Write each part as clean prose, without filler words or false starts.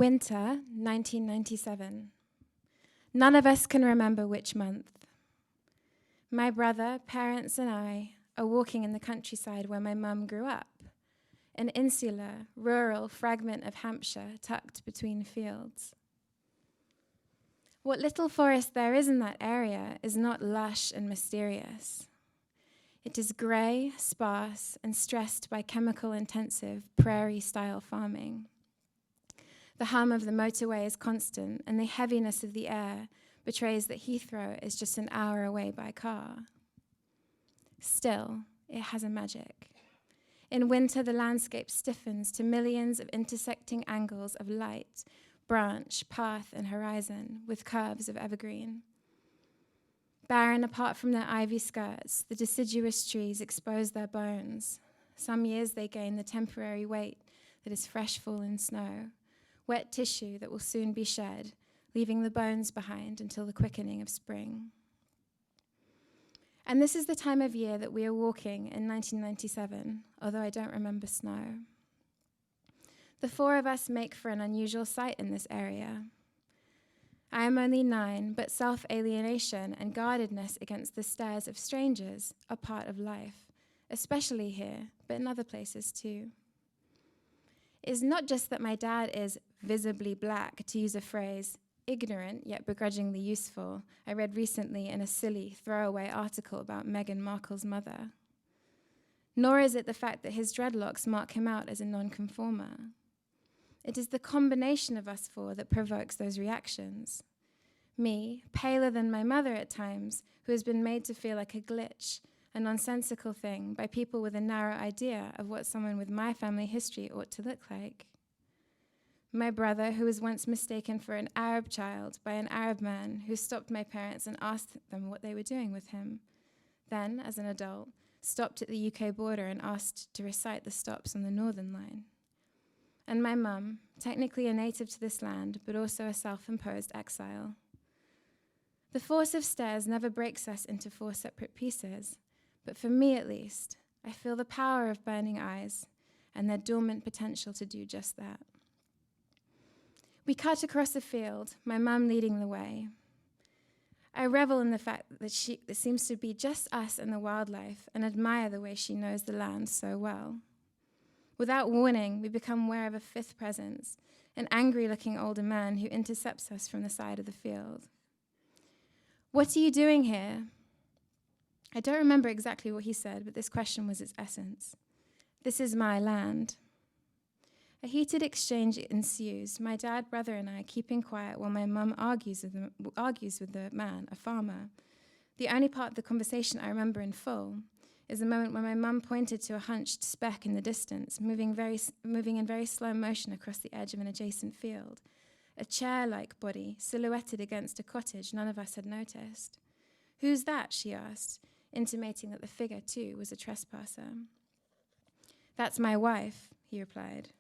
Winter, 1997. None of us can remember which month. My brother, parents, and I are walking in the countryside where my mum grew up, an insular, rural fragment of Hampshire tucked between fields. What little forest there is in that area is not lush and mysterious. It is grey, sparse, and stressed by chemical-intensive prairie-style farming. The hum of the motorway is constant, and the heaviness of the air betrays that Heathrow is just an hour away by car. Still, it has a magic. In winter, the landscape stiffens to millions of intersecting angles of light, branch, path, and horizon, with curves of evergreen. Barren apart from their ivy skirts, the deciduous trees expose their bones. Some years they gain the temporary weight that is fresh fallen snow, wet tissue that will soon be shed, leaving the bones behind until the quickening of spring. And this is the time of year that we are walking in 1997, although I don't remember snow. The four of us make for an unusual sight in this area. I am only 9, but self-alienation and guardedness against the stares of strangers are part of life, especially here, but in other places too. It is not just that my dad is visibly black, to use a phrase, ignorant yet begrudgingly useful, I read recently in a silly throwaway article about Meghan Markle's mother. Nor is it the fact that his dreadlocks mark him out as a nonconformer. It is the combination of us four that provokes those reactions. Me, paler than my mother at times, who has been made to feel like a glitch, a nonsensical thing by people with a narrow idea of what someone with my family history ought to look like. My brother, who was once mistaken for an Arab child by an Arab man who stopped my parents and asked them what they were doing with him. Then, as an adult, stopped at the UK border and asked to recite the stops on the Northern Line. And my mum, technically a native to this land, but also a self-imposed exile. The force of stairs never breaks us into 4 separate pieces, but for me at least, I feel the power of burning eyes and their dormant potential to do just that. We cut across a field, my mum leading the way. I revel in the fact that it seems to be just us and the wildlife, and admire the way she knows the land so well. Without warning, we become aware of a 5th presence, an angry-looking older man who intercepts us from the side of the field. "What are you doing here?" I don't remember exactly what he said, but this question was its essence. "This is my land." A heated exchange ensues, my dad, brother, and I keeping quiet while my mum argues with the man, a farmer. The only part of the conversation I remember in full is the moment when my mum pointed to a hunched speck in the distance, moving in very slow motion across the edge of an adjacent field, a chair-like body silhouetted against a cottage none of us had noticed. "Who's that?" she asked, intimating that the figure, too, was a trespasser. "That's my wife," he replied.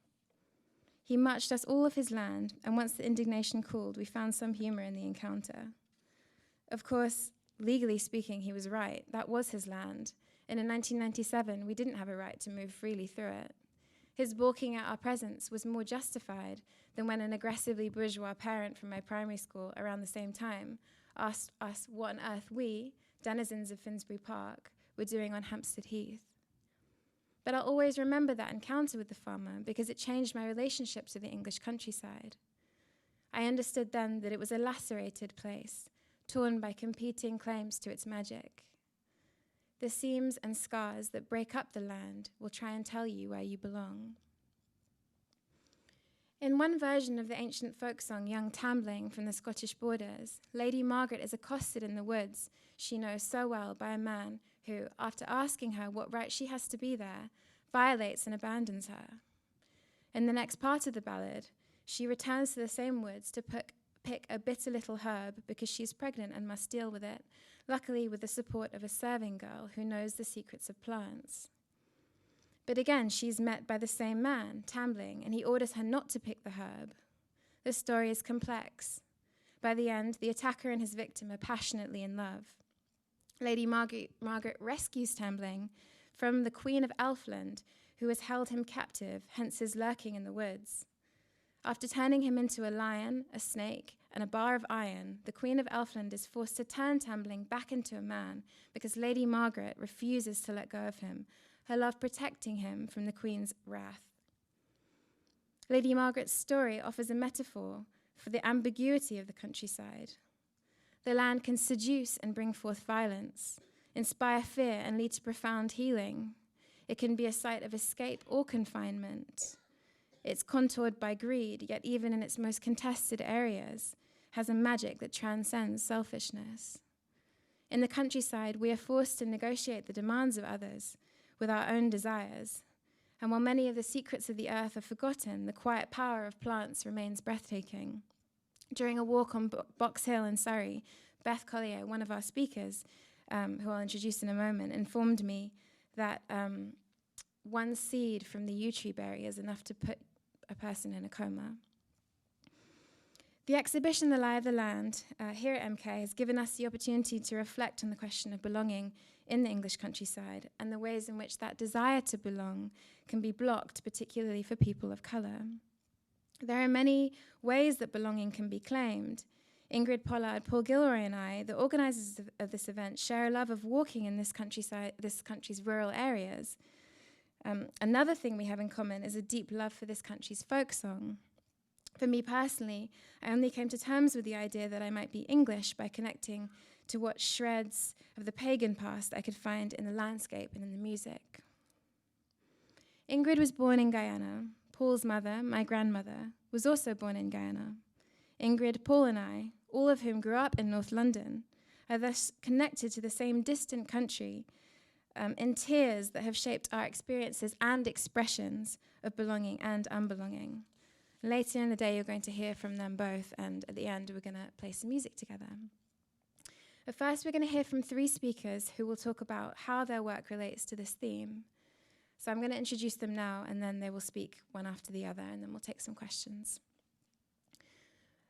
He marched us all of his land, and once the indignation cooled, we found some humor in the encounter. Of course, legally speaking, he was right. That was his land. And in 1997, we didn't have a right to move freely through it. His balking at our presence was more justified than when an aggressively bourgeois parent from my primary school around the same time asked us what on earth we, denizens of Finsbury Park, were doing on Hampstead Heath. But I'll always remember that encounter with the farmer because it changed my relationship to the English countryside. I understood then that it was a lacerated place, torn by competing claims to its magic. The seams and scars that break up the land will try and tell you where you belong. In one version of the ancient folk song Young Tambling from the Scottish borders, Lady Margaret is accosted in the woods she knows so well by a man who, after asking her what right she has to be there, violates and abandons her. In the next part of the ballad, she returns to the same woods to pick a bitter little herb because she's pregnant and must deal with it, luckily with the support of a serving girl who knows the secrets of plants. But again, she's met by the same man, Tambling, and he orders her not to pick the herb. The story is complex. By the end, the attacker and his victim are passionately in love. Lady Margaret rescues Tambling from the Queen of Elfland, who has held him captive, hence his lurking in the woods. After turning him into a lion, a snake, and a bar of iron, the Queen of Elfland is forced to turn Tambling back into a man because Lady Margaret refuses to let go of him, her love protecting him from the Queen's wrath. Lady Margaret's story offers a metaphor for the ambiguity of the countryside. The land can seduce and bring forth violence, inspire fear and lead to profound healing. It can be a site of escape or confinement. It's contoured by greed, yet even in its most contested areas, has a magic that transcends selfishness. In the countryside, we are forced to negotiate the demands of others with our own desires. And while many of the secrets of the earth are forgotten, the quiet power of plants remains breathtaking. During a walk on Box Hill in Surrey, Beth Collier, one of our speakers, who I'll introduce in a moment, informed me that one seed from the yew tree berry is enough to put a person in a coma. The exhibition, The Lie of the Land, here at MK, has given us the opportunity to reflect on the question of belonging in the English countryside and the ways in which that desire to belong can be blocked, particularly for people of colour. There are many ways that belonging can be claimed. Ingrid Pollard, Paul Gilroy, and I, the organisers of this event, share a love of walking in this country's rural areas. Another thing we have in common is a deep love for this country's folk song. For me personally, I only came to terms with the idea that I might be English by connecting to what shreds of the pagan past I could find in the landscape and in the music. Ingrid was born in Guyana. Paul's mother, my grandmother, was also born in Guyana. Ingrid, Paul, and I, all of whom grew up in North London, are thus connected to the same distant country in tiers that have shaped our experiences and expressions of belonging and unbelonging. Later in the day, you're going to hear from them both, and at the end, we're going to play some music together. But first, we're going to hear from 3 speakers who will talk about how their work relates to this theme. So I'm going to introduce them now, and then they will speak one after the other, and then we'll take some questions.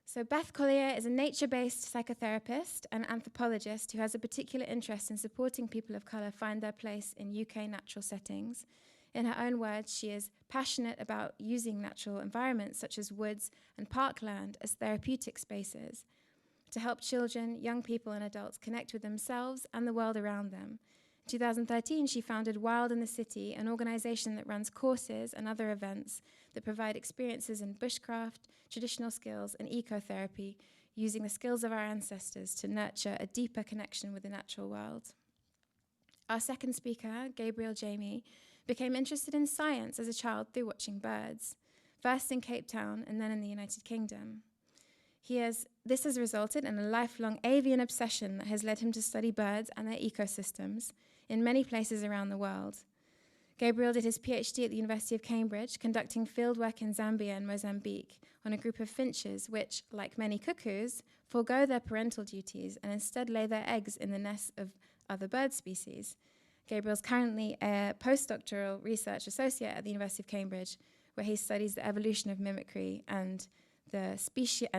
So Beth Collier is a nature-based psychotherapist and anthropologist who has a particular interest in supporting people of colour find their place in UK natural settings. In her own words, she is passionate about using natural environments such as woods and parkland as therapeutic spaces to help children, young people and adults connect with themselves and the world around them. In 2013, she founded Wild in the City, an organisation that runs courses and other events that provide experiences in bushcraft, traditional skills and ecotherapy, using the skills of our ancestors to nurture a deeper connection with the natural world. Our second speaker, Gabriel Jamie, became interested in science as a child through watching birds, first in Cape Town and then in the United Kingdom. This has resulted in a lifelong avian obsession that has led him to study birds and their ecosystems in many places around the world. Gabriel did his PhD at the University of Cambridge, conducting fieldwork in Zambia and Mozambique on a group of finches which, like many cuckoos, forego their parental duties and instead lay their eggs in the nests of other bird species. Gabriel's currently a postdoctoral research associate at the University of Cambridge, where he studies the evolution of mimicry and the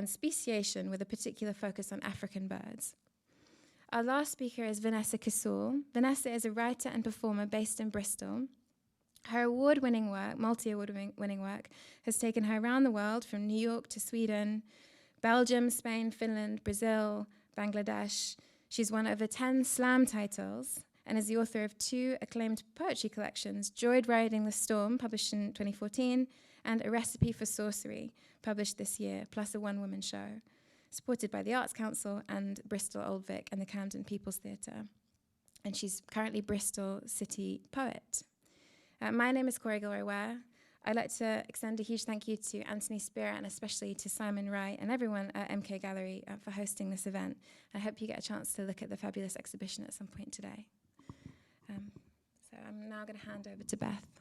speciation with a particular focus on African birds. Our last speaker is Vanessa Kisoul. Vanessa is a writer and performer based in Bristol. Her multi-award-winning work, has taken her around the world from New York to Sweden, Belgium, Spain, Finland, Brazil, Bangladesh. She's won over 10 slam titles and is the author of 2 acclaimed poetry collections, Joy Riding the Storm, published in 2014, and A Recipe for Sorcery, published this year, plus a one-woman show, supported by the Arts Council and Bristol Old Vic and the Camden People's Theatre. And she's currently Bristol City Poet. My name is Cora Gilroy-Ware. I'd like to extend a huge thank you to Anthony Spear and especially to Simon Wright and everyone at MK Gallery for hosting this event. I hope you get a chance to look at the fabulous exhibition at some point today. So I'm now going to hand over to Beth.